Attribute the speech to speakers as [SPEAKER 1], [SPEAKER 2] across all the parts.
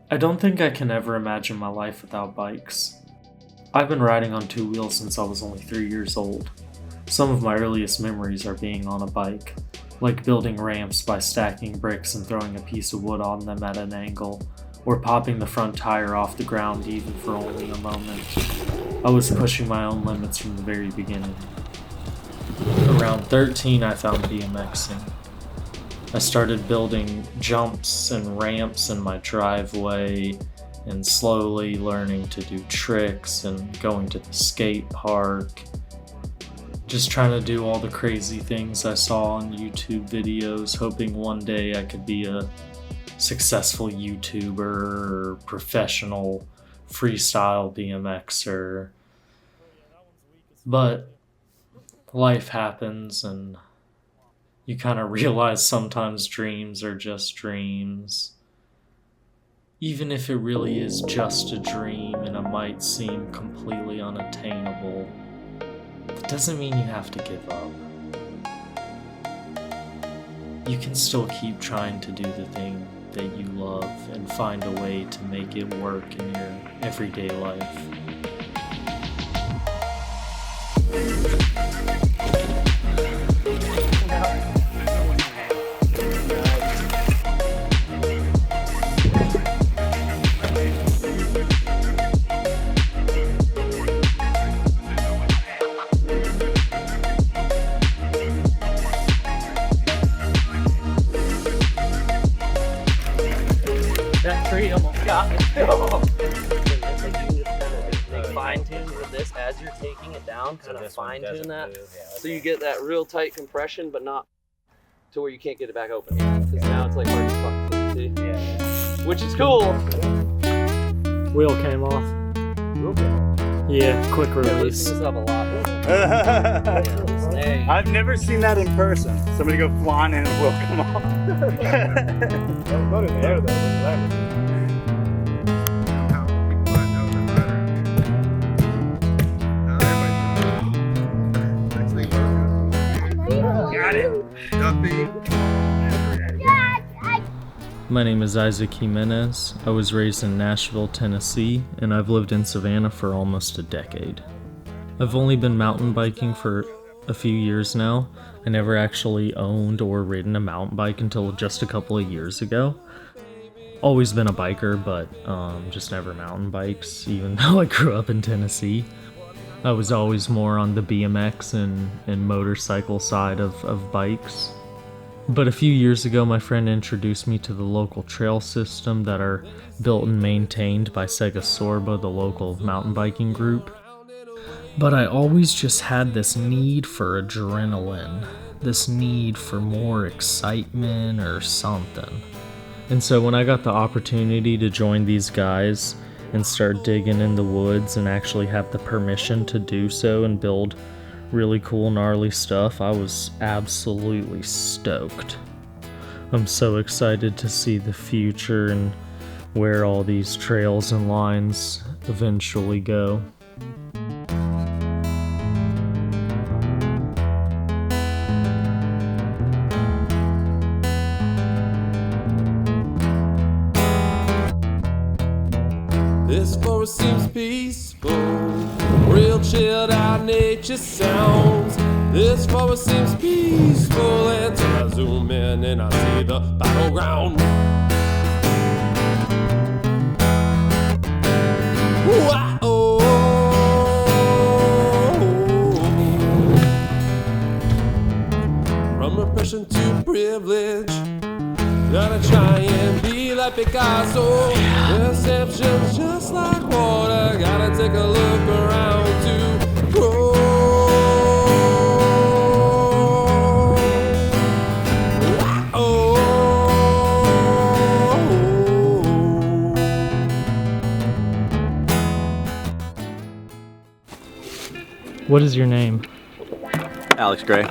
[SPEAKER 1] I don't think I can ever imagine my life without bikes. I've been riding on two wheels since I was only 3 years old. Some of my earliest memories are being on a bike, like building ramps by stacking bricks and throwing a piece of wood on them at an angle, or popping the front tire off the ground even for only a moment. I was pushing my own limits from the very beginning. Around 13, I found BMXing. I started building jumps and ramps in my driveway and slowly learning to do tricks and going to the skate park. Just trying to do all the crazy things I saw on YouTube videos, hoping one day I could be a successful YouTuber or professional freestyle BMXer. But life happens and you kind of realize sometimes dreams are just dreams. Even if it really is just a dream and it might seem completely unattainable, that doesn't mean you have to give up. You can still keep trying to do the thing that you love and find a way to make it work in your everyday life.
[SPEAKER 2] That tree almost got me. It's like you can just kind of fine tune with this as you're taking it down, kind of fine tune that. So you get that real tight compression, but not to where you can't get it back open. Because now it's like hard as fuck. See? Yeah. Which is cool.
[SPEAKER 1] Wheel came off. Yeah, quick release.
[SPEAKER 2] This up a lot.
[SPEAKER 3] I've never seen that in person. Somebody go flying and it will come off.
[SPEAKER 4] Don't go to the air though.
[SPEAKER 3] Got it.
[SPEAKER 1] My name is Isaac Jimenez. I was raised in Nashville, Tennessee, and I've lived in Savannah for almost a decade. I've only been mountain biking for a few years now. I never actually owned or ridden a mountain bike until just a couple of years ago. Always been a biker, but just never mountain bikes, even though I grew up in Tennessee. I was always more on the BMX and motorcycle side of bikes. But a few years ago, my friend introduced me to the local trail system that are built and maintained by Sega Sorba, the local mountain biking group. But I always just had this need for adrenaline, this need for more excitement or something. And so when I got the opportunity to join these guys and start digging in the woods and actually have the permission to do so and build really cool gnarly stuff, I was absolutely stoked. I'm so excited to see the future and where all these trails and lines eventually go.
[SPEAKER 5] This forest seems peaceful, real chilled out nature sounds. This forest seems peaceful until I zoom in and I see the battleground. Wow. From repression to privilege, gotta try and be like Picasso. Perception's just like water, gotta take a look around to grow.
[SPEAKER 1] What is your name?
[SPEAKER 3] Alex Gray.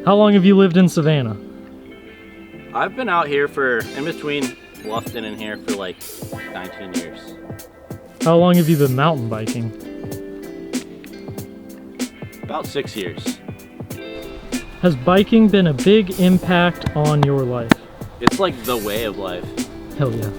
[SPEAKER 1] How long have you lived in Savannah?
[SPEAKER 3] I've been out here for, in between Bluffton and here for like 19 years.
[SPEAKER 1] How long have you been mountain biking?
[SPEAKER 3] About 6 years.
[SPEAKER 1] Has biking been a big impact on your life?
[SPEAKER 3] It's like the way of life.
[SPEAKER 1] Hell yeah.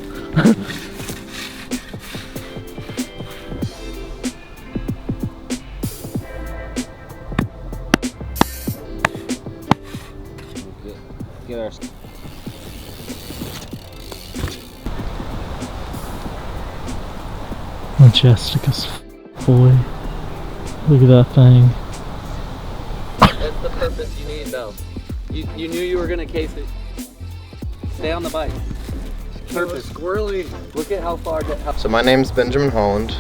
[SPEAKER 3] Get our
[SPEAKER 1] Majestica's boy. Look at that thing.
[SPEAKER 2] That's the purpose you need, though. You knew you were gonna case it. Stay on the bike. Purpose. Squirrely. Look at how far.
[SPEAKER 6] So my name's Benjamin Holland.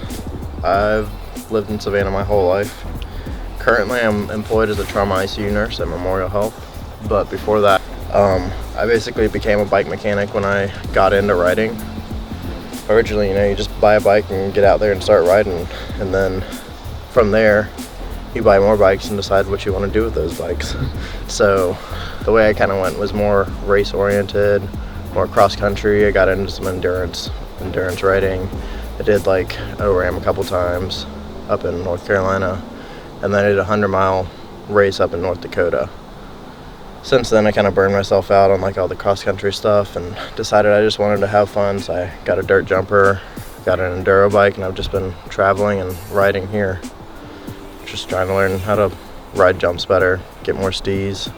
[SPEAKER 6] I've lived in Savannah my whole life. Currently I'm employed as a trauma ICU nurse at Memorial Health. But before that, I basically became a bike mechanic when I got into riding. Originally, you know, you just buy a bike and get out there and start riding. And then from there, you buy more bikes and decide what you want to do with those bikes. So the way I kind of went was more race oriented, more cross country. I got into some endurance riding. I did like ORAM a couple times up in North Carolina, and then I did a 100-mile race up in North Dakota. Since then I kind of burned myself out on like all the cross country stuff and decided I just wanted to have fun, so I got a dirt jumper, got an enduro bike, and I've just been traveling and riding here. Just trying to learn how to ride jumps better, get more stees,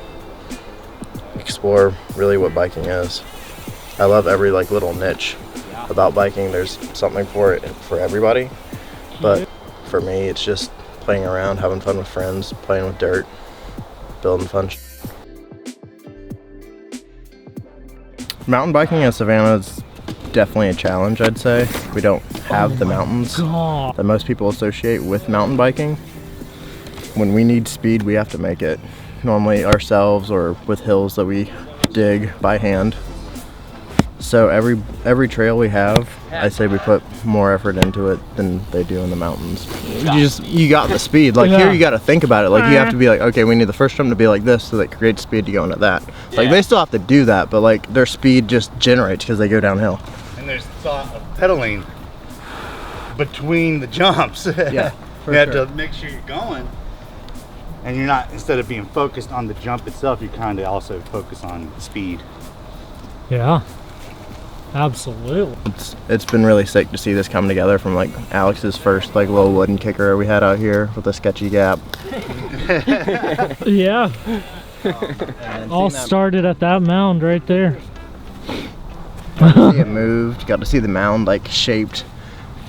[SPEAKER 6] explore really what biking is. I love every like little niche about biking. There's something for it for everybody, but for me it's just playing around, having fun with friends, playing with dirt, building fun. Mountain biking in Savannah is definitely a challenge, I'd say. We don't have the mountains that most people associate with mountain biking. When we need speed, we have to make it. Normally ourselves or with hills that we dig by hand. So every trail we have, I say we put more effort into it than they do in the mountains. You got the speed. Like here you got to think about it. Like you have to be like, okay, we need the first jump to be like this so that creates speed to go into that. Like they still have to do that, but like their speed just generates because they go downhill.
[SPEAKER 7] And there's thought of pedaling between the jumps.
[SPEAKER 6] Yeah,
[SPEAKER 7] you have to make sure you're going. And you're not, instead of being focused on the jump itself, you kind of also focus on speed.
[SPEAKER 1] Yeah. Absolutely.
[SPEAKER 6] It's been really sick to see this come together from like Alex's first like little wooden kicker we had out here with a sketchy gap.
[SPEAKER 1] Yeah. All started at that mound right there.
[SPEAKER 6] Got to see it moved. Got to see the mound like shaped.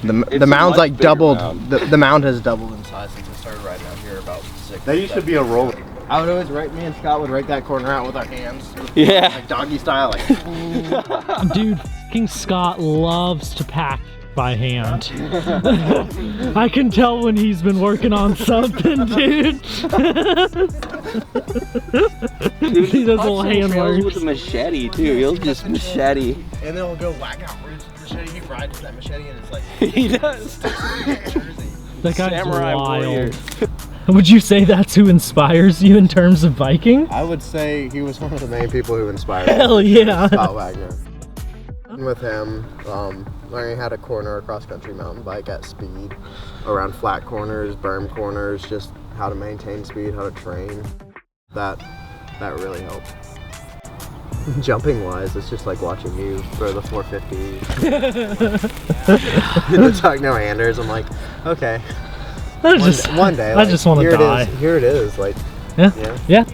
[SPEAKER 6] The mound's like doubled. The mound has doubled in size since we started riding out here about 6.
[SPEAKER 7] That used to be a roller.
[SPEAKER 6] I would always write, me and Scott would write that corner out with our hands.
[SPEAKER 3] Yeah.
[SPEAKER 6] Like doggy style. Like.
[SPEAKER 1] Dude, King Scott loves to pack by hand. I can tell when he's been working on something, dude. He does little hand work.
[SPEAKER 3] with a machete too. He'll just machete.
[SPEAKER 6] And then he'll go whack out roots with the machete. He rides with that machete and it's like.
[SPEAKER 3] He does.
[SPEAKER 1] That guy's
[SPEAKER 3] Samurai
[SPEAKER 1] wild.
[SPEAKER 3] warrior.
[SPEAKER 1] Would you say that's who inspires you in terms of biking?
[SPEAKER 6] I would say he was one of the main people who inspired me.
[SPEAKER 1] Hell yeah.
[SPEAKER 6] Scott Wagner. With him, learning how to corner a cross-country mountain bike at speed, around flat corners, berm corners, just how to maintain speed, how to train. That really helped. Jumping wise, it's just like watching you throw the 450. The tuck no handers. I'm like, okay. One day.
[SPEAKER 1] I just want to die.
[SPEAKER 6] Here it is. Like,
[SPEAKER 1] yeah.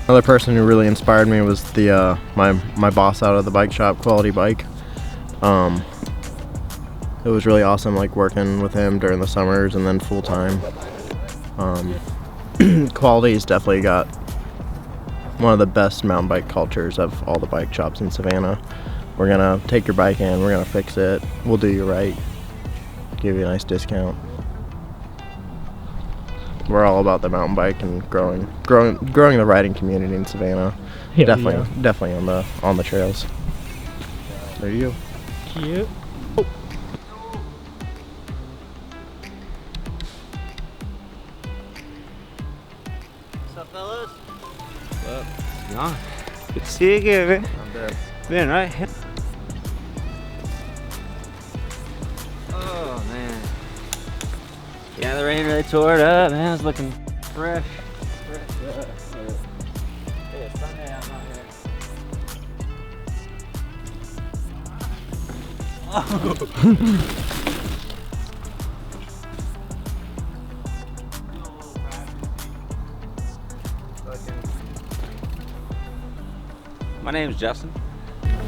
[SPEAKER 6] Another person who really inspired me was the my boss out of the bike shop, Quality Bike. It was really awesome, like working with him during the summers and then full time. Quality's definitely got one of the best mountain bike cultures of all the bike shops in Savannah. We're gonna take your bike in, we're gonna fix it, we'll do you right, give you a nice discount. We're all about the mountain bike and growing the riding community in Savannah.
[SPEAKER 1] Hell
[SPEAKER 6] Definitely on the trails. There you go.
[SPEAKER 1] Cute.
[SPEAKER 8] What's up, fellas? Well, yeah. Good to see you again, man.
[SPEAKER 6] I'm dead.
[SPEAKER 8] Been right here. Oh man. Yeah, the rain really tore it up, man. It's looking fresh. Hey, it's Sunday, I'm not here. My name is Justin.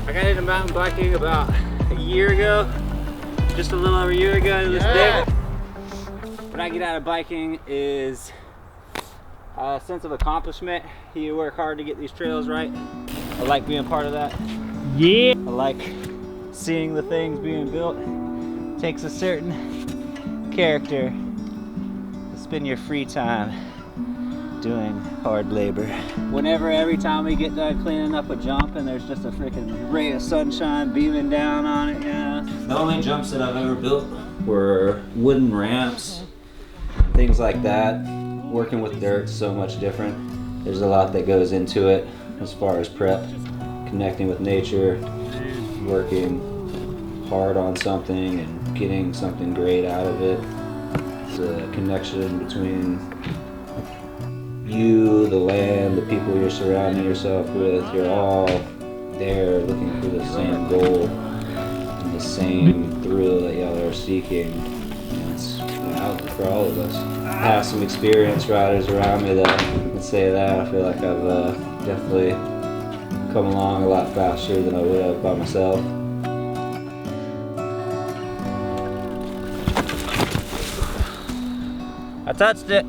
[SPEAKER 8] I got into mountain biking about a year ago, just a little over a year ago to this day. What I get out of biking is a sense of accomplishment. You work hard to get these trails right. I like being part of that.
[SPEAKER 9] Yeah.
[SPEAKER 8] I like seeing the things being built. It takes a certain character to spend your free time doing hard labor. Every time we get done cleaning up a jump and there's just a freaking ray of sunshine beaming down on it, you know. The only jumps that I've ever built were wooden ramps, things like that. Working with dirt's so much different. There's a lot that goes into it as far as prep, connecting with nature, working hard on something and getting something great out of it. It's a connection between you, the land, the people you're surrounding yourself with. You're all there looking for the same goal and the same thrill that y'all are seeking. And it's out for all of us. I have some experienced riders around me that can say that. I feel like I've definitely come along a lot faster than I would have by myself. I touched it.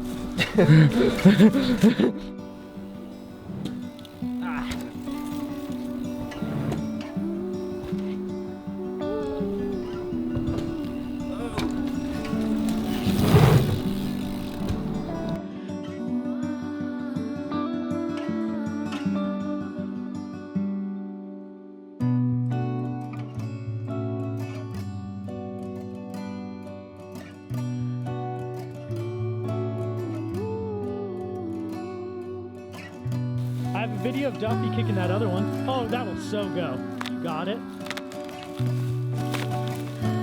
[SPEAKER 9] I have a video of Duffy kicking that other one. Oh, that will so go. You got it?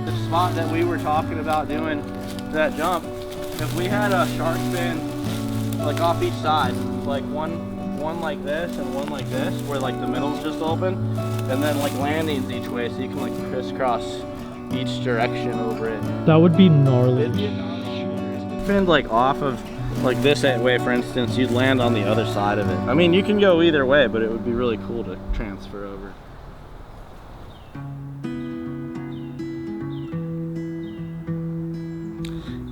[SPEAKER 3] The spot that we were talking about doing that jump, if we had a shark fin like off each side, like one like this and one like this, where like the middle's just open, and then like landings each way, so you can like crisscross each direction over it.
[SPEAKER 9] That would be gnarly.
[SPEAKER 3] Fin like off of like this way, for instance, you'd land on the other side of it. I mean, you can go either way, but it would be really cool to transfer over.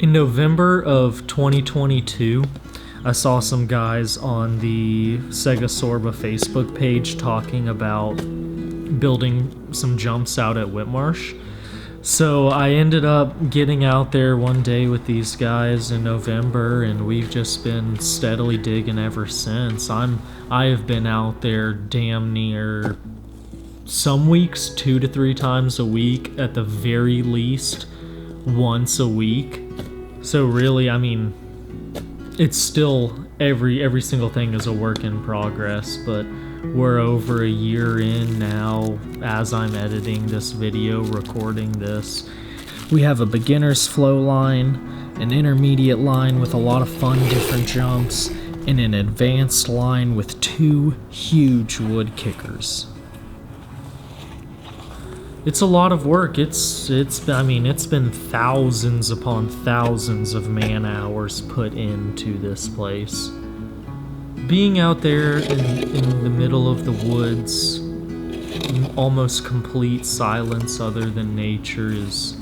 [SPEAKER 1] In November of 2022, I saw some guys on the Sega Sorba Facebook page talking about building some jumps out at Whitmarsh. So I ended up getting out there one day with these guys in November, and we've just been steadily digging ever since. I have been out there damn near some weeks 2 to 3 times a week, at the very least once a week. So really, I mean, it's still every single thing is a work in progress, but we're over a year in now as I'm editing this video, recording this. We have a beginner's flow line, an intermediate line with a lot of fun different jumps, and an advanced line with 2 huge wood kickers. It's a lot of work. It's been thousands upon thousands of man hours put into this place. Being out there in the middle of the woods, in almost complete silence other than nature, it's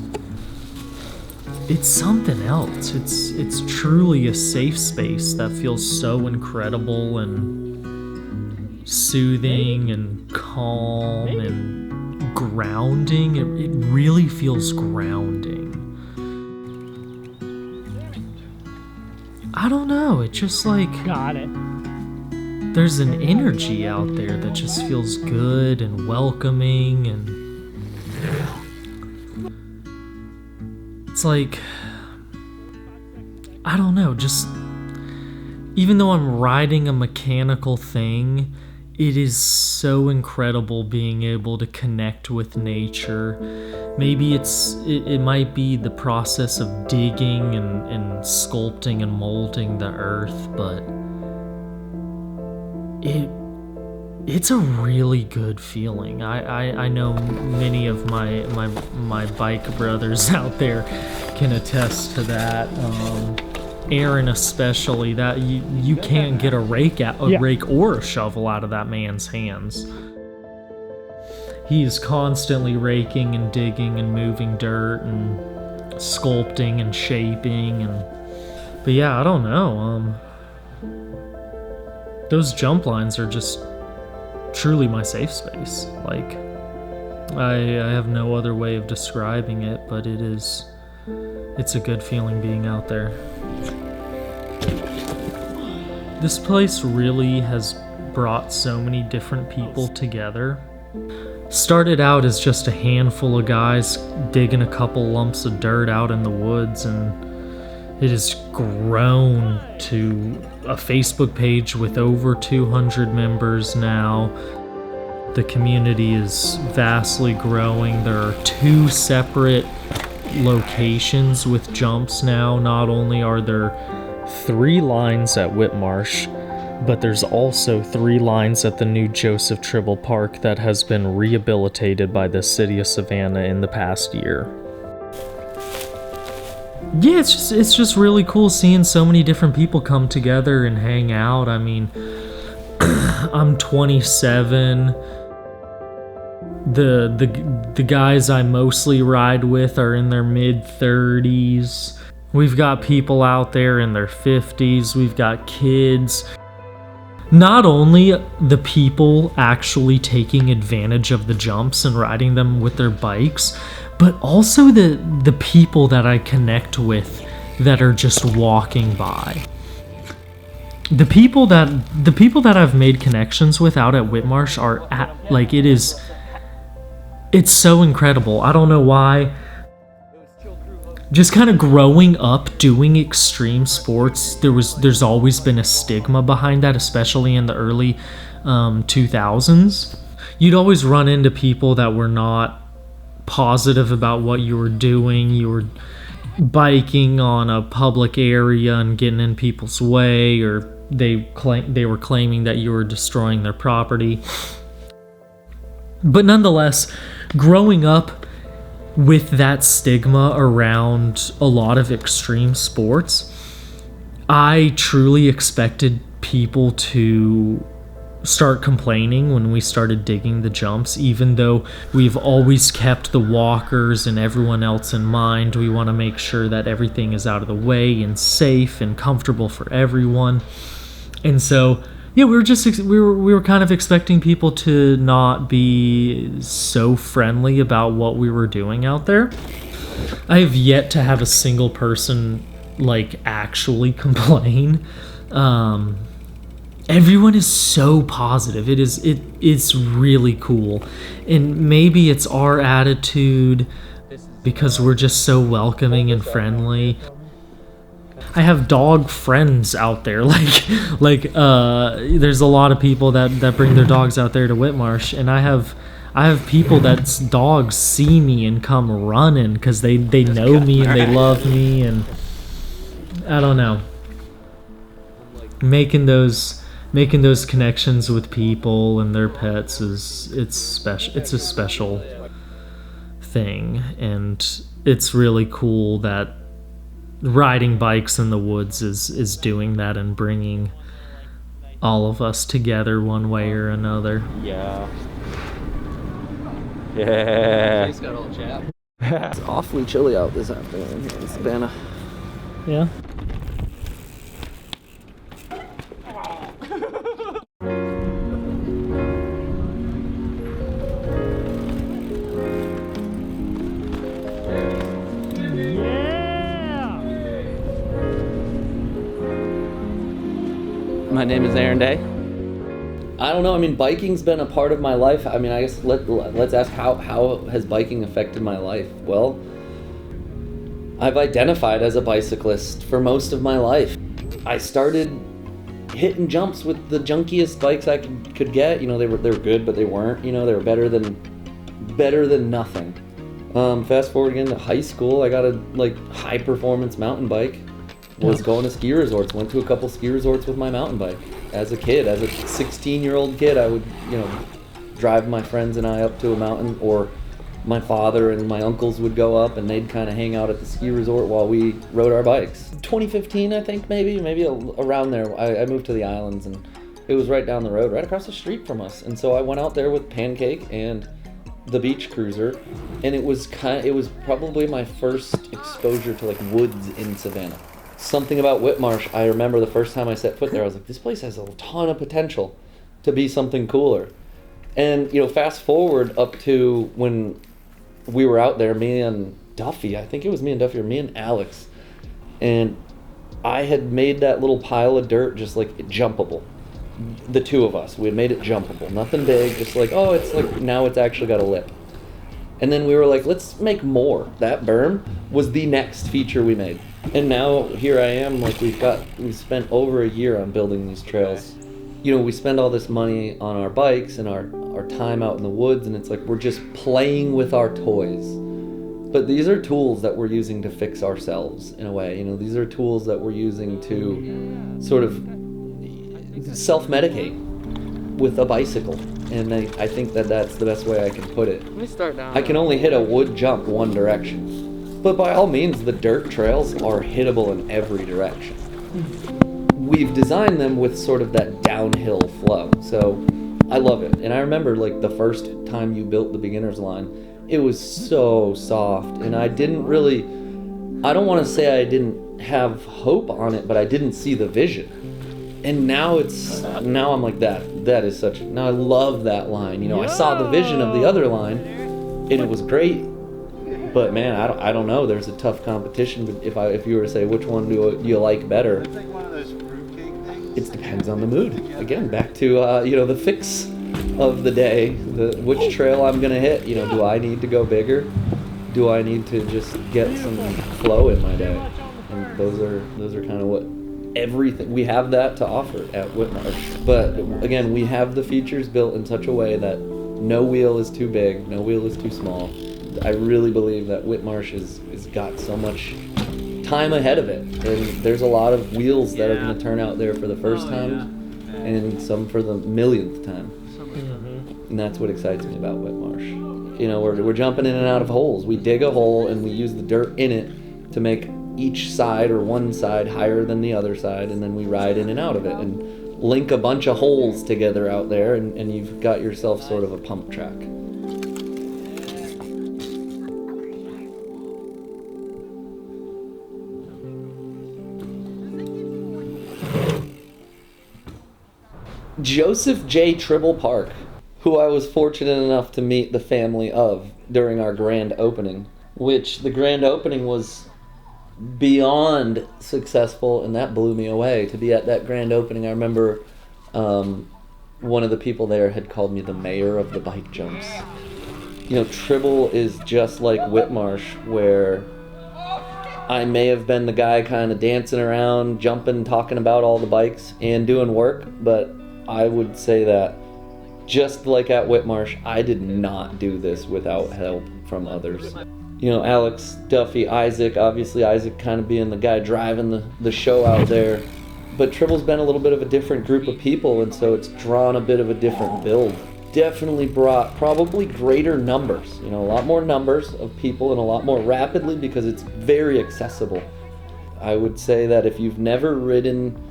[SPEAKER 1] something else. It's truly a safe space that feels so incredible and soothing and calm and grounding. It really feels grounding. I don't know, it just like...
[SPEAKER 9] Got it.
[SPEAKER 1] There's an energy out there that just feels good and welcoming, and it's like, I don't know, just even though I'm riding a mechanical thing, it is so incredible being able to connect with nature. Maybe it might be the process of digging and sculpting and molding the earth, but it's a really good feeling. I know many of my bike brothers out there can attest to that. Aaron especially, that you can't get a rake or a shovel out of that man's hands. He is constantly raking and digging and moving dirt and sculpting and shaping but yeah, I don't know. Those jump lines are just truly my safe space. Like, I have no other way of describing it, but it's a good feeling being out there. This place really has brought so many different people together. Started out as just a handful of guys digging a couple lumps of dirt out in the woods, and it has grown to a Facebook page with over 200 members now. The community is vastly growing. There are 2 separate locations with jumps now. Not only are there 3 lines at Whitmarsh, but there's also 3 lines at the new Joseph Trible Park that has been rehabilitated by the city of Savannah in the past year. Yeah, it's just really cool seeing so many different people come together and hang out. I mean, I'm 27. The guys I mostly ride with are in their mid-30s. We've got people out there in their 50s. We've got kids. Not only the people actually taking advantage of the jumps and riding them with their bikes, but also the people that I connect with that are just walking by. The people that I've made connections with out at Whitmarsh are it's so incredible. I don't know why. Just kind of growing up doing extreme sports, there's always been a stigma behind that, especially in the early 2000s. You'd always run into people that were not positive about what you were doing. You were biking on a public area and getting in people's way, or they were claiming that you were destroying their property. But nonetheless, growing up with that stigma around a lot of extreme sports, I truly expected people to start complaining when we started digging the jumps. Even though we've always kept the walkers and everyone else in mind, we want to make sure that everything is out of the way and safe and comfortable for everyone. And so yeah, we were kind of expecting people to not be so friendly about what we were doing out there. I have yet to have a single person actually complain. Everyone is so positive. It's really cool. And maybe it's our attitude because we're just so welcoming and friendly. I have dog friends out there. There's a lot of people that bring their dogs out there to Whitmarsh, and I have people that's dogs see me and come running because they know me and they love me, and I don't know. Making those connections with people and their pets it's special. It's a special thing, and it's really cool that riding bikes in the woods is doing that and bringing all of us together one way or another.
[SPEAKER 3] Yeah. Yeah.
[SPEAKER 2] It's awfully chilly out this afternoon here in Savannah.
[SPEAKER 1] Yeah.
[SPEAKER 2] My name is Aaron Day. I don't know. I mean, biking's been a part of my life. I mean, I guess let's ask how has biking affected my life? Well, I've identified as a bicyclist for most of my life. I started hitting jumps with the junkiest bikes I could get. You know, they were good, but they weren't. You know, they were better than nothing. Fast forward again to high school, I got a high performance mountain bike.
[SPEAKER 10] was going to ski resorts. Went to a couple ski resorts with my mountain bike. As a kid, as a 16-year-old kid, I would, drive my friends and I up to a mountain, or my father and my uncles would go up and they'd kind of hang out at the ski resort while we rode our bikes. 2015, I think, maybe around there, I moved to the islands, and it was right down the road, right across the street from us. And so I went out there with Pancake and the beach cruiser, and it was probably my first exposure to like woods in Savannah. Something about Whitmarsh, I remember the first time I set foot there, I was like, this place has a ton of potential to be something cooler. And fast forward up to when we were out there, me and Duffy, I think it was me and Duffy, or me and Alex, and I had made that little pile of dirt just like jumpable. The two of us, we had made it jumpable, nothing big, just like, oh, it's like, now it's actually got a lip. And then we were like, let's make more. That berm was the next feature we made. And now here I am, like we spent over a year on building these trails. We spend all this money on our bikes and our time out in the woods, and it's like we're just playing with our toys. But these are tools that we're using to fix ourselves in a way. These are tools that we're using to sort of self-medicate with a bicycle. And I think that's the best way I can put it.
[SPEAKER 2] Let me start down.
[SPEAKER 10] I can only hit a wood jump one direction. But by all means, the dirt trails are hittable in every direction. We've designed them with sort of that downhill flow. So I love it. And I remember like the first time you built the beginner's line, it was so soft. And I don't want to say I didn't have hope on it, but I didn't see the vision. And now I'm like now I love that line. I saw the vision of the other line and it was great. But man, I don't know. There's a tough competition. But if you were to say which one do you like better,
[SPEAKER 7] It's like one of those fruitcake things.
[SPEAKER 10] it depends on the mood. Again, back to the fix of the day. Which trail I'm gonna hit. Do I need to go bigger? Do I need to just get some flow in my day? And those are kind of what everything we have that to offer at Whitmarsh. But again, we have the features built in such a way that no wheel is too big, no wheel is too small. I really believe that Whitmarsh is got so much time ahead of it, and there's a lot of wheels that are going to turn out there for the first time, and some for the millionth time. And that's what excites me about Whitmarsh. We're jumping in and out of holes. We dig a hole and we use the dirt in it to make each side or one side higher than the other side, and then we ride in and out of it and link a bunch of holes together out there, and you've got yourself sort of a pump track. Joseph J. Trible Park, who I was fortunate enough to meet the family of during our grand opening, which the grand opening was beyond successful, and that blew me away. To be at that grand opening, I remember one of the people there had called me the mayor of the bike jumps. Trible is just like Whitmarsh, where I may have been the guy kind of dancing around, jumping, talking about all the bikes and doing work, but I would say that just like at Whitmarsh, I did not do this without help from others. Alex, Duffy, Isaac, obviously Isaac kind of being the guy driving the show out there, but Trible's been a little bit of a different group of people, and so it's drawn a bit of a different build. Definitely brought probably greater numbers, a lot more numbers of people and a lot more rapidly because it's very accessible. I would say that if you've never ridden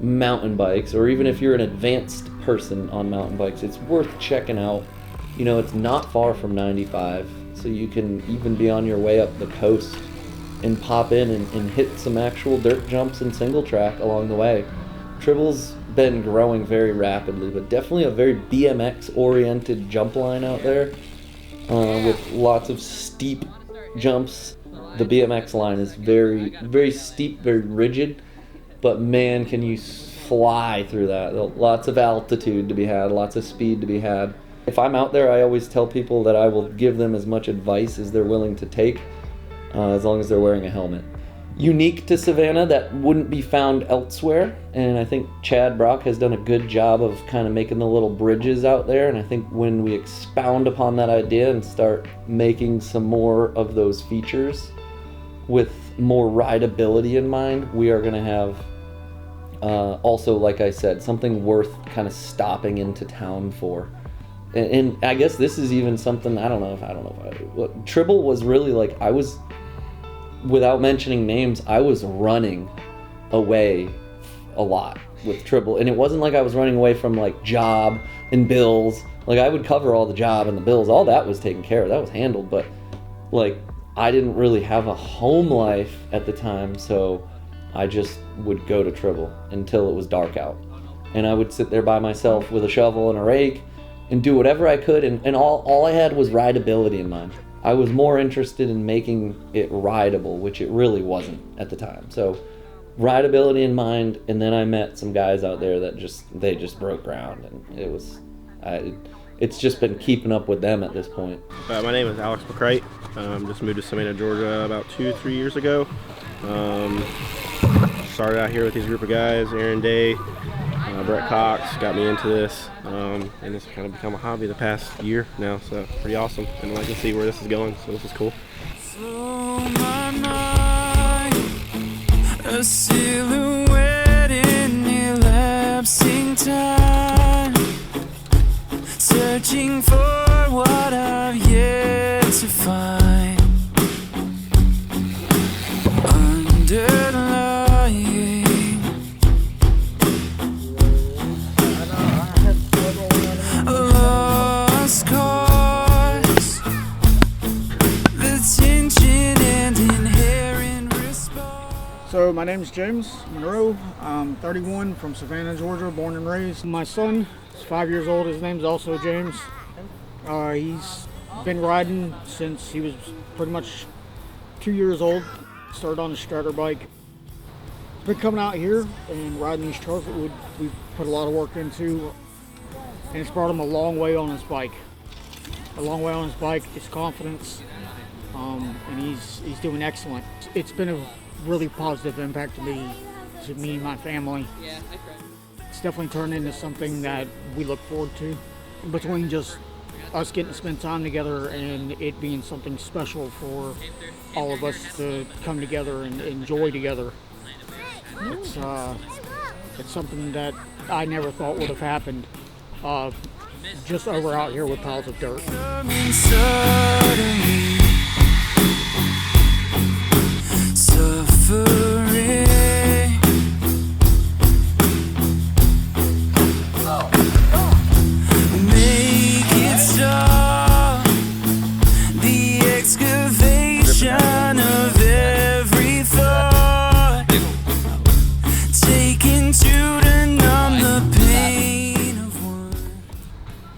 [SPEAKER 10] mountain bikes, or even if you're an advanced person on mountain bikes, it's worth checking out. It's not far from 95, so you can even be on your way up the coast and pop in and hit some actual dirt jumps and single track along the way. Trible's been growing very rapidly, but definitely a very BMX oriented jump line out there with lots of steep jumps. The BMX line is very, very steep, very rigid, but man, can you fly through that. Lots of altitude to be had, lots of speed to be had. If I'm out there, I always tell people that I will give them as much advice as they're willing to take, as long as they're wearing a helmet. Unique to Savannah that wouldn't be found elsewhere, and I think Chad Brock has done a good job of kind of making the little bridges out there, and I think when we expound upon that idea and start making some more of those features with more rideability in mind, we are going to have also, like I said, something worth kind of stopping into town for. And I guess this is even something, I don't know if Trible was really like, I was, without mentioning names, I was running away a lot with Trible. And it wasn't like I was running away from like job and bills. Like I would cover all the job and the bills, all that was taken care of, that was handled. But like I didn't really have a home life at the time, so I just would go to Trible until it was dark out. And I would sit there by myself with a shovel and a rake and do whatever I could, and all I had was rideability in mind. I was more interested in making it rideable, which it really wasn't at the time. So rideability in mind, and then I met some guys out there that they just broke ground, and it was, it's just been keeping up with them at this point.
[SPEAKER 11] My name is Alex McCrite. Just moved to Savannah, Georgia about 2-3 years ago. Started out here with these group of guys, Aaron Day, Brett Cox got me into this, and it's kind of become a hobby the past year now, so pretty awesome. And I can see where this is going, so this is cool.
[SPEAKER 5] My mind, a silhouette in elapsing time, searching for what I've yet to find. Underlying a lost cause, the tension and inherent response.
[SPEAKER 12] So my name is James Monroe. I'm 31 from Savannah, Georgia, born and raised. My son is 5 years old. His name's also James. He's been riding since he was pretty much 2 years old. Started on a strider bike. Been coming out here and riding these trails that we've put a lot of work into, and it's brought him a long way on his bike. His confidence, and he's doing excellent. It's been a really positive impact to me and my family. It's definitely turned into something that we look forward to. Between just us getting to spend time together and it being something special for all of us to come together and enjoy together. It's something that I never thought would have happened just over out here with piles of dirt.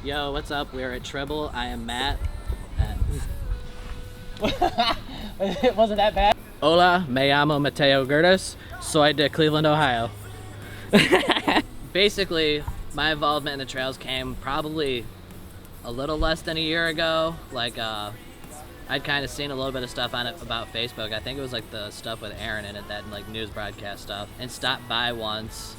[SPEAKER 13] Yo, what's up? We're at Trible. I am Matt.
[SPEAKER 9] It wasn't that bad.
[SPEAKER 13] Hola, me llamo Mateo Gerdes. Soy de Cleveland, Ohio. Basically, my involvement in the trails came probably a little less than a year ago. Like, I'd kind of seen a little bit of stuff on it about Facebook. I think it was like the stuff with Aaron in it, that like news broadcast stuff, and stopped by once.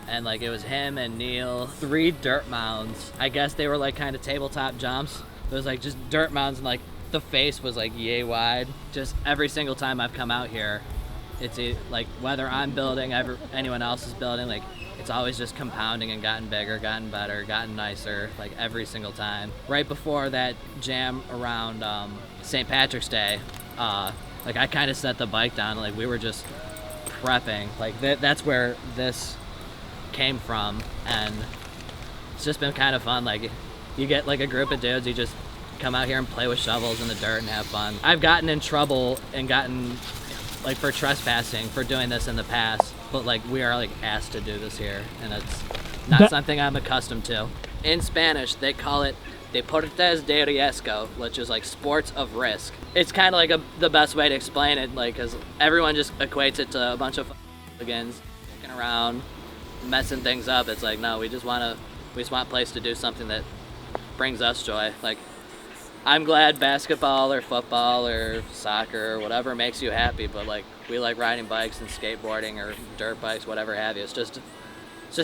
[SPEAKER 13] And like it was him and Neil, 3 dirt mounds. I guess they were like kind of tabletop jumps. It was like just dirt mounds, and like the face was like yay wide. Just every single time I've come out here, it's like whether I'm building, anyone else is building, like it's always just compounding and gotten bigger, gotten better, gotten nicer, like every single time. Right before that jam around St. Patrick's Day, like I kind of set the bike down, like we were just prepping. Like that's where this came from, and it's just been kind of fun. Like you get like a group of dudes, you just come out here and play with shovels in the dirt and have fun. I've gotten in trouble and gotten like for trespassing for doing this in the past, but like we are like asked to do this here, and it's not something I'm accustomed to. In Spanish they call it deportes de riesgo, which is like sports of risk. It's kind of like the best way to explain it, like because everyone just equates it to a bunch of hooligans kicking around, messing things up. It's like, no, we just want a place to do something that brings us joy. Like I'm glad basketball or football or soccer or whatever makes you happy, but like we like riding bikes and skateboarding or dirt bikes, whatever have you. It's just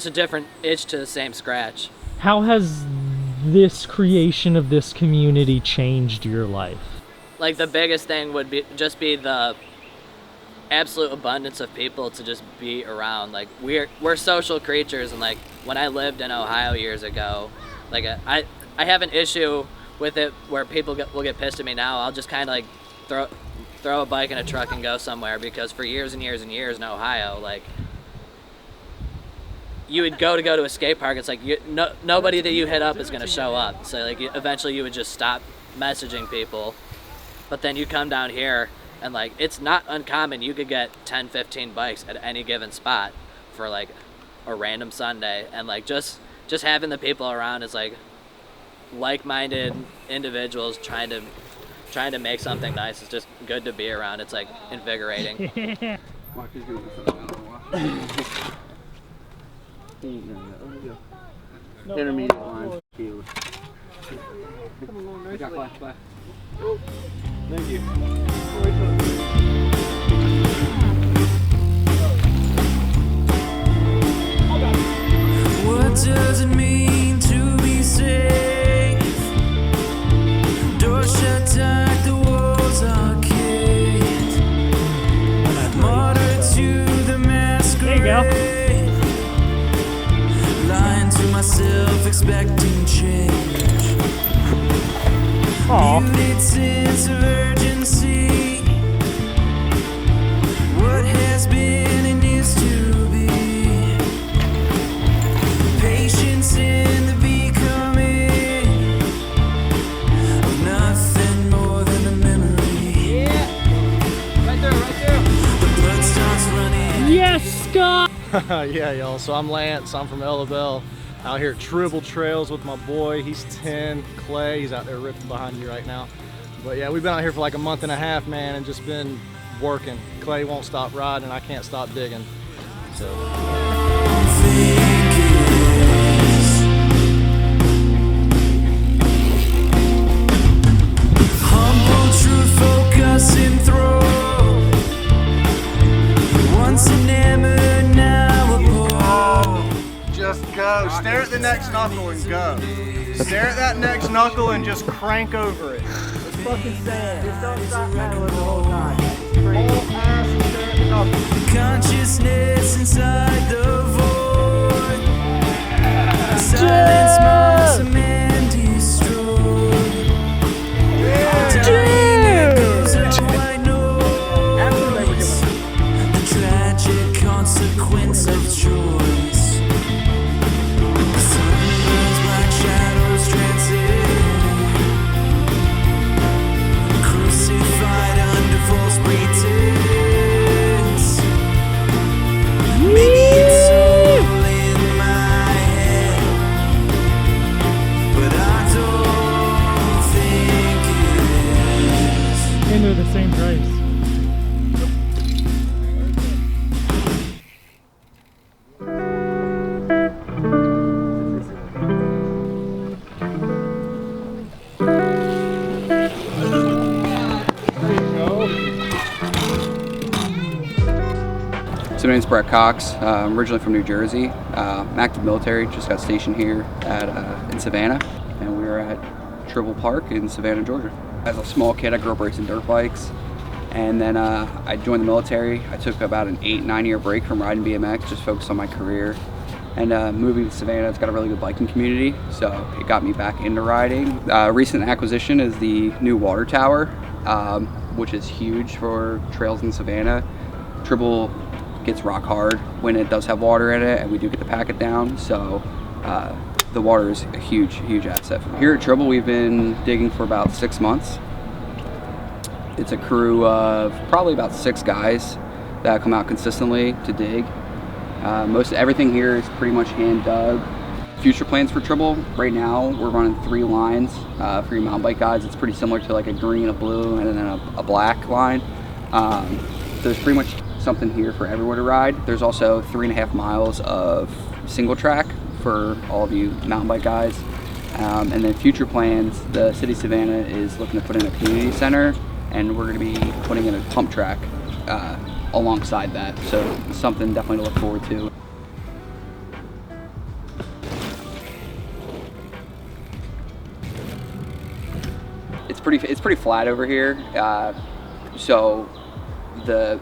[SPEAKER 13] a different itch to the same scratch.
[SPEAKER 9] How has this creation of this community changed your life?
[SPEAKER 13] Like the biggest thing would be just be the absolute abundance of people to just be around. Like we're social creatures, and like when I lived in Ohio years ago, like I have an issue with it where people will get pissed at me now. I'll just kind of like throw a bike in a truck and go somewhere, because for years and years and years in Ohio, like you would go to a skate park, it's like nobody that you hit up is going to show up. So like eventually you would just stop messaging people. But then you come down here and like it's not uncommon, you could get 10-15 bikes at any given spot for like a random Sunday. And like just having the people around is like-minded individuals trying to make something nice. It's just good to be around. It's like invigorating.
[SPEAKER 3] Intermediate line. Thank you.
[SPEAKER 14] What does it mean to be safe? Doors shut tight, the walls are kicked. Martyr to the masquerade.
[SPEAKER 9] There you go.
[SPEAKER 14] Lying to myself, expecting change. Muted sense of urgency. What has been and is to be. Patience in the becoming of nothing more than a memory.
[SPEAKER 3] Yeah, right there.
[SPEAKER 14] The blood starts running.
[SPEAKER 9] Yes, Scott!
[SPEAKER 3] Yeah, y'all. So I'm Lance. I'm from Ellabelle. Out here at Trible Trails with my boy. He's 10, Clay. He's out there ripping behind you right now. But yeah, we've been out here for like a month and a half, man, and just been working. Clay won't stop riding, I can't stop digging. So.
[SPEAKER 14] Humble truth, focus and throw. Once enamored, now appalled.
[SPEAKER 3] Just go. Stare at the next knuckle and go. Stare at that next knuckle and just crank over it. It's fucking sad. Just don't stop pedaling the whole time. Whole ass and stare at the knuckle.
[SPEAKER 14] Consciousness inside the void. Silence marks a man destroyed. Dying echoes of white noise. The tragic consequence of choice. The sun burns, black shadows transcend. Crucified under false pretense. Maybe it's all in my head, but I don't think it is.
[SPEAKER 9] And they're the same price.
[SPEAKER 15] So my name's Brett Cox. I'm originally from New Jersey. I'm active military, just got stationed here in Savannah, and we were at Trible Park in Savannah, Georgia. As a small kid, I grew up racing dirt bikes, and then I joined the military. I took about an 8-9 year break from riding BMX, just focused on my career. And moving to Savannah, it's got a really good biking community, so it got me back into riding. Recent acquisition is the new water tower, which is huge for trails in Savannah. Trible gets rock hard when it does have water in it, and we do get to pack it down, so the water is a huge asset. Here at Trible, we've been digging for about 6 months. It's a crew of probably about 6 guys that come out consistently to dig. Most everything here is pretty much hand dug. Future plans for Trible, right now we're running 3 lines for your mountain bike guys. It's pretty similar to like a green, a blue, and then a black line. There's pretty much something here for everyone to ride. There's also 3.5 miles of single track for all of you mountain bike guys. And then future plans, the city of Savannah is looking to put in a community center, and we're going to be putting in a pump track alongside that. So something definitely to look forward to. It's pretty flat over here. So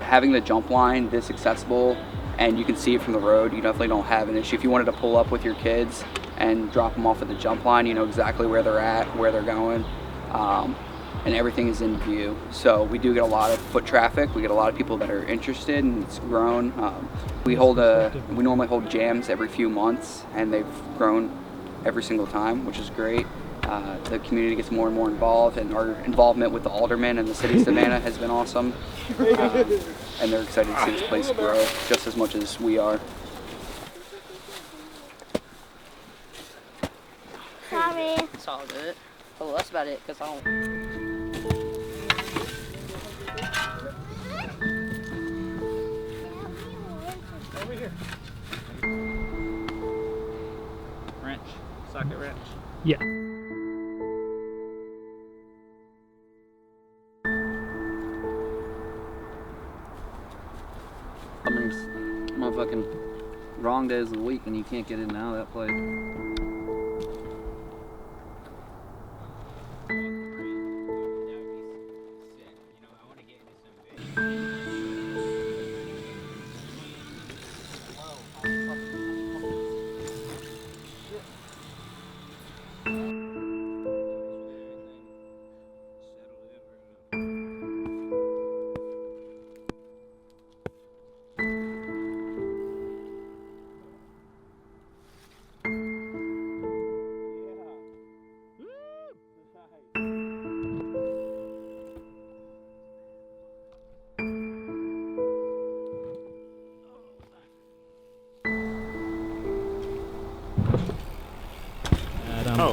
[SPEAKER 15] having the jump line this accessible and you can see it from the road, you definitely don't have an issue. If you wanted to pull up with your kids and drop them off at the jump line, you know exactly where they're at, where they're going, and everything is in view. So we do get a lot of foot traffic. We get a lot of people that are interested, and it's grown. We normally hold jams every few months, and they've grown every single time, which is great. The community gets more and more involved, and our involvement with the aldermen and the city of Savannah has been awesome. And they're excited to see this place grow just as much as we are.
[SPEAKER 16] Sorry.
[SPEAKER 17] It's all good. Well, that's about it, because I don't...
[SPEAKER 3] Over here. Wrench. Socket wrench.
[SPEAKER 9] Yeah.
[SPEAKER 2] I mean, motherfucking wrong days of the week and you can't get in and out of that place.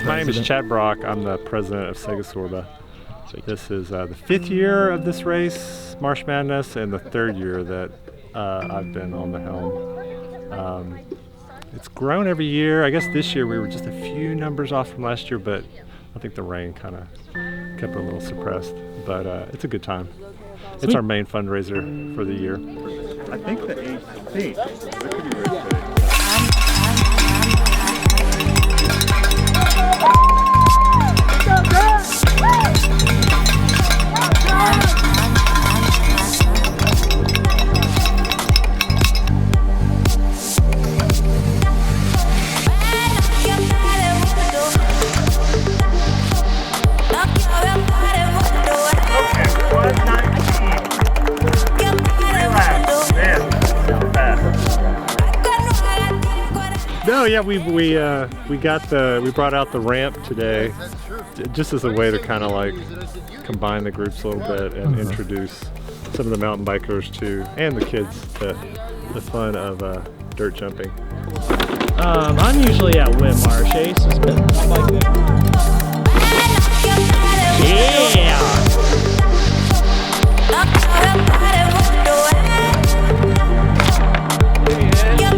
[SPEAKER 18] My name is Chad Brock. I'm the president of Segasorba. This is the 5th year of this race, Marsh Madness, and the 3rd year that I've been on the helm. It's grown every year. I guess this year we were just a few numbers off from last year, but I think the rain kind of kept it a little suppressed. But it's a good time. It's our main fundraiser for the year.
[SPEAKER 7] I think the 18th. That could be really good.
[SPEAKER 18] No, yeah, we brought out the ramp today, just as a way to kind of like combine the groups a little bit and introduce some of the mountain bikers to, and the kids, to the fun of dirt jumping.
[SPEAKER 9] I'm usually at Whitmarsh. Ace has been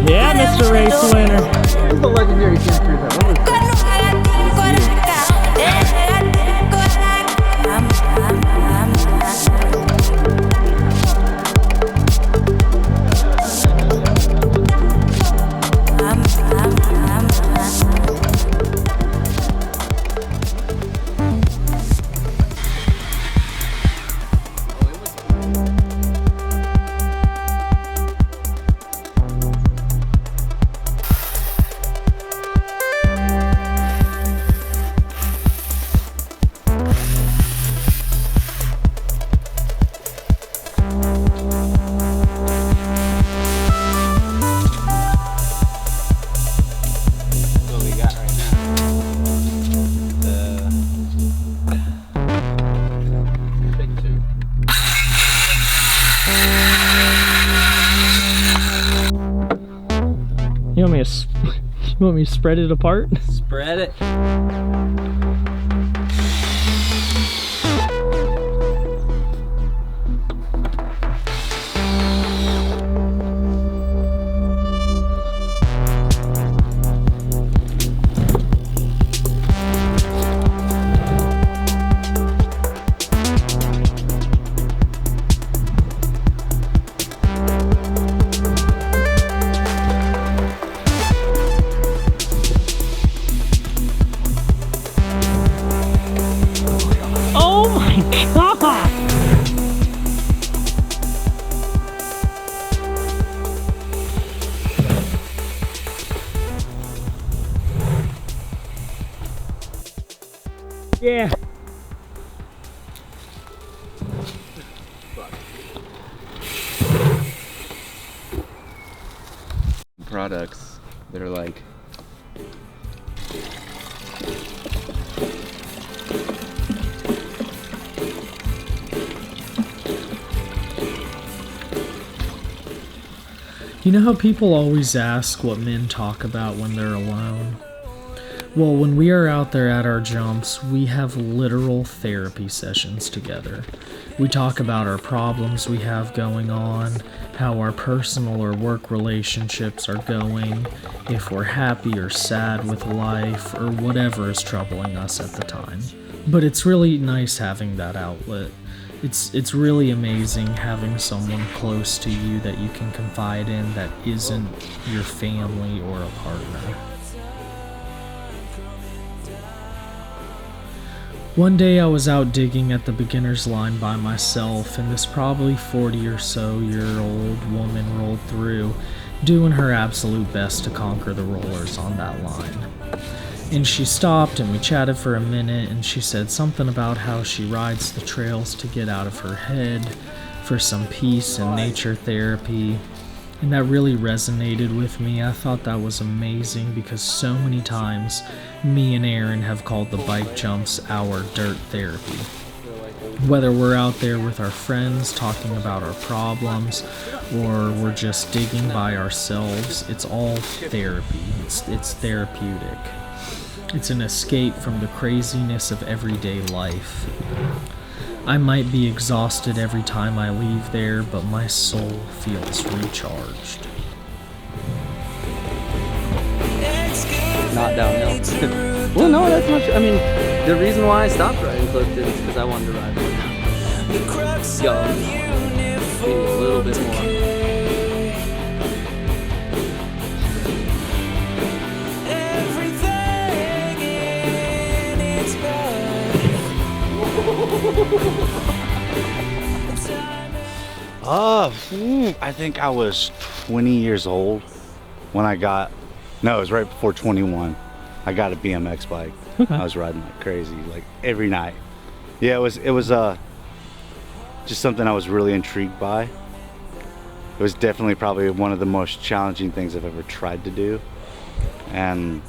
[SPEAKER 9] Yeah, Mr. Race Winner.
[SPEAKER 3] Who's the legendary character that? What was that?
[SPEAKER 9] You want me to spread it apart?
[SPEAKER 2] Spread it.
[SPEAKER 9] Yeah.
[SPEAKER 15] Products that are like
[SPEAKER 1] You know how people always ask what men talk about when they're alone? Well, when we are out there at our jumps, we have literal therapy sessions together. We talk about our problems we have going on, how our personal or work relationships are going, if we're happy or sad with life, or whatever is troubling us at the time. But it's really nice having that outlet. It's really amazing having someone close to you that you can confide in that isn't your family or a partner. One day I was out digging at the beginner's line by myself, and this probably 40 or so year old woman rolled through, doing her absolute best to conquer the rollers on that line. And she stopped and we chatted for a minute, and she said something about how she rides the trails to get out of her head, for some peace and nature therapy. And that really resonated with me. I thought that was amazing because so many times me and Aaron have called the bike jumps our dirt therapy. Whether we're out there with our friends talking about our problems or we're just digging by ourselves, it's all therapy. It's therapeutic. It's an escape from the craziness of everyday life. I might be exhausted every time I leave there, but my soul feels recharged.
[SPEAKER 2] Not downhill. Well, no, that's not true. I mean, the reason why I stopped riding Clifton is because I wanted to ride more downhill. Go. Maybe a little bit more.
[SPEAKER 7] I think I was 20 years old when I got, no, it was right before 21. I got a BMX bike.
[SPEAKER 9] Okay.
[SPEAKER 7] I was riding like crazy, like every night. Yeah, it was just something I was really intrigued by. It was definitely probably one of the most challenging things I've ever tried to do. And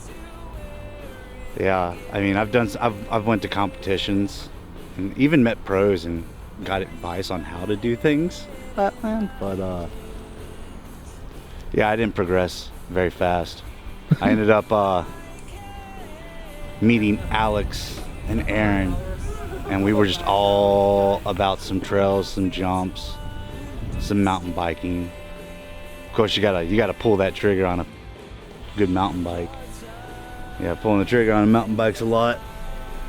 [SPEAKER 7] yeah, I mean, I've went to competitions and even met pros and got advice on how to do things. But yeah, I didn't progress very fast. I ended up meeting Alex and Aaron, and we were just all about some trails, some jumps, some mountain biking. Of course, you gotta pull that trigger on a good mountain bike. Yeah, pulling the trigger on a mountain bike's a lot,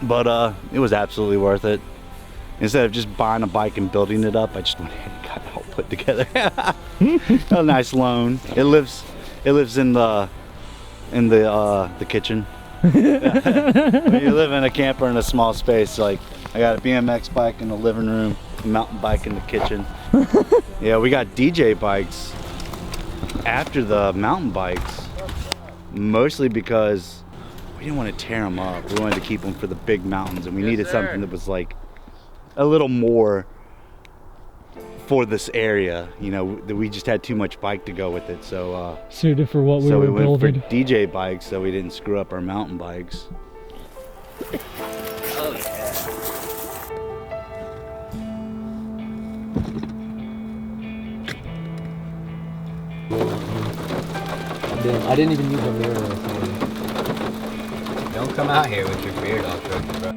[SPEAKER 7] but it was absolutely worth it. Instead of just buying a bike and building it up, I just went ahead and got it all put together. A nice loan. It lives in the kitchen. When you live in a camper in a small space, like I got a BMX bike in the living room, a mountain bike in the kitchen. Yeah, we got DJ bikes after the mountain bikes, mostly because we didn't want to tear them up. We wanted to keep them for the big mountains, and we needed something that was like a little more for this area, you know, that we just had too much bike to go with it. So
[SPEAKER 9] suited for what we
[SPEAKER 7] so
[SPEAKER 9] were
[SPEAKER 7] we went
[SPEAKER 9] building.
[SPEAKER 7] for DJ bikes so we didn't screw up our mountain bikes.
[SPEAKER 2] Oh yeah.
[SPEAKER 10] I didn't even use a mirror.
[SPEAKER 16] Don't come out here with your beard all crooked, bro.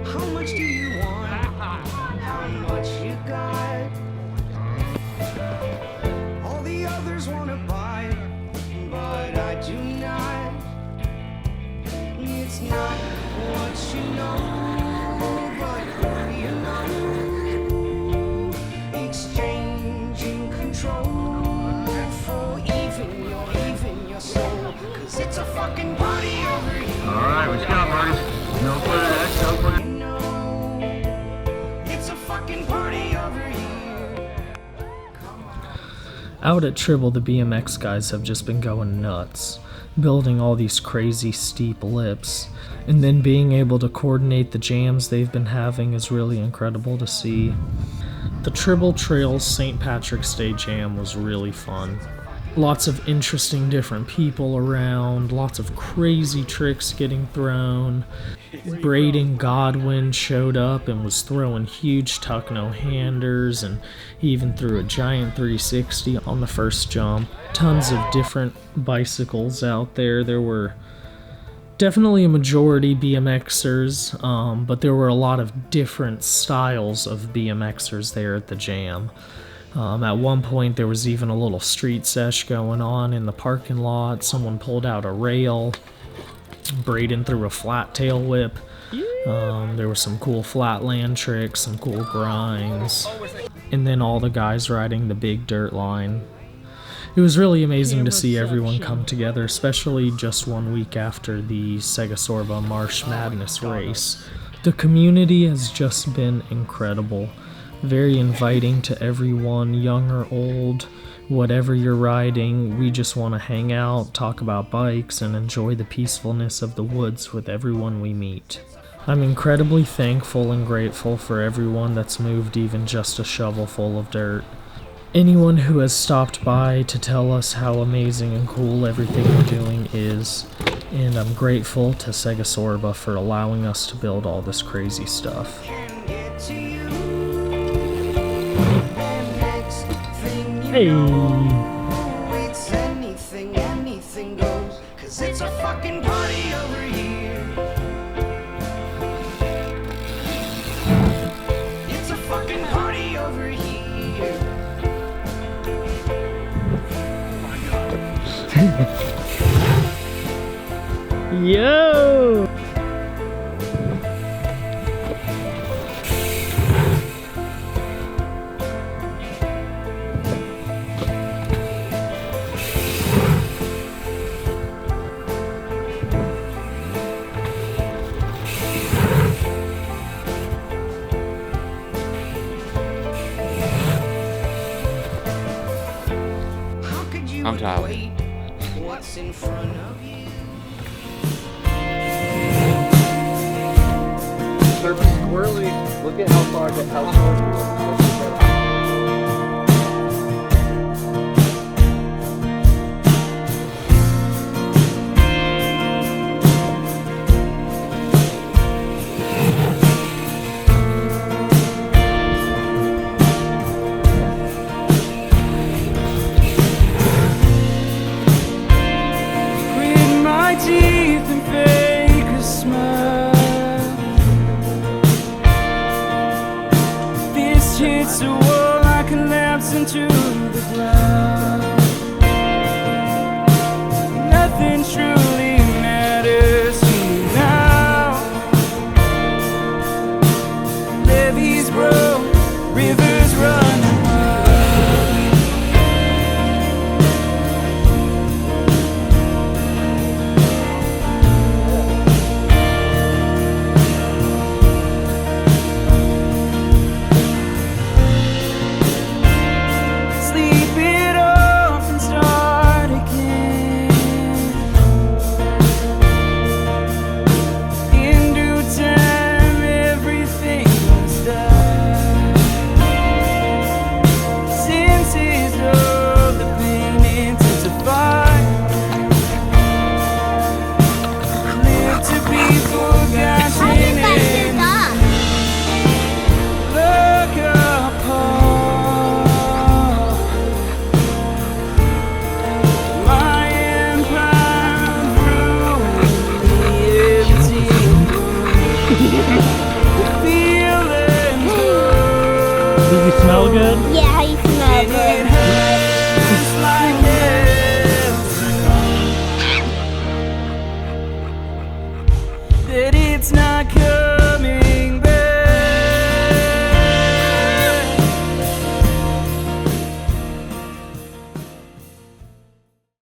[SPEAKER 14] How much do you want?
[SPEAKER 1] Out at Trible, the BMX guys have just been going nuts, building all these crazy steep lips, and then being able to coordinate the jams they've been having is really incredible to see. The Trible Trails St. Patrick's Day Jam was really fun. Lots of interesting different people around, lots of crazy tricks getting thrown. Braden Godwin showed up and was throwing huge tuck no-handers, and he even threw a giant 360 on the first jump. Tons of different bicycles out there. There were definitely a majority BMXers, but there were a lot of different styles of BMXers there at the jam. At one point there was even a little street sesh going on in the parking lot. Someone pulled out a rail. Braden threw a flat tail whip. There were some cool flatland tricks, some cool grinds, and then all the guys riding the big dirt line. It was really amazing to see everyone come together, especially just 1 week after the Segasorba Marsh Madness race. The community has just been incredible. Very inviting to everyone, young or old, whatever you're riding. We just want to hang out, talk about bikes, and enjoy the peacefulness of the woods with everyone we meet. I'm incredibly thankful and grateful for everyone that's moved even just a shovel full of dirt. Anyone who has stopped by to tell us how amazing and cool everything we're doing is, and I'm grateful to Segasorba for allowing us to build all this crazy stuff. Hey!
[SPEAKER 14] It's anything goes, 'cause it's a fucking party over here. It's a fucking party over here.
[SPEAKER 1] Yo!
[SPEAKER 14] I'm tired. What's in front of you?
[SPEAKER 2] Surface squirrely. Look at how far you are.
[SPEAKER 14] Hits the wall, I collapse into the ground. Nothing truly matters to me now. Levees broke, rivers run
[SPEAKER 9] Does he smell good?
[SPEAKER 19] Yeah, how you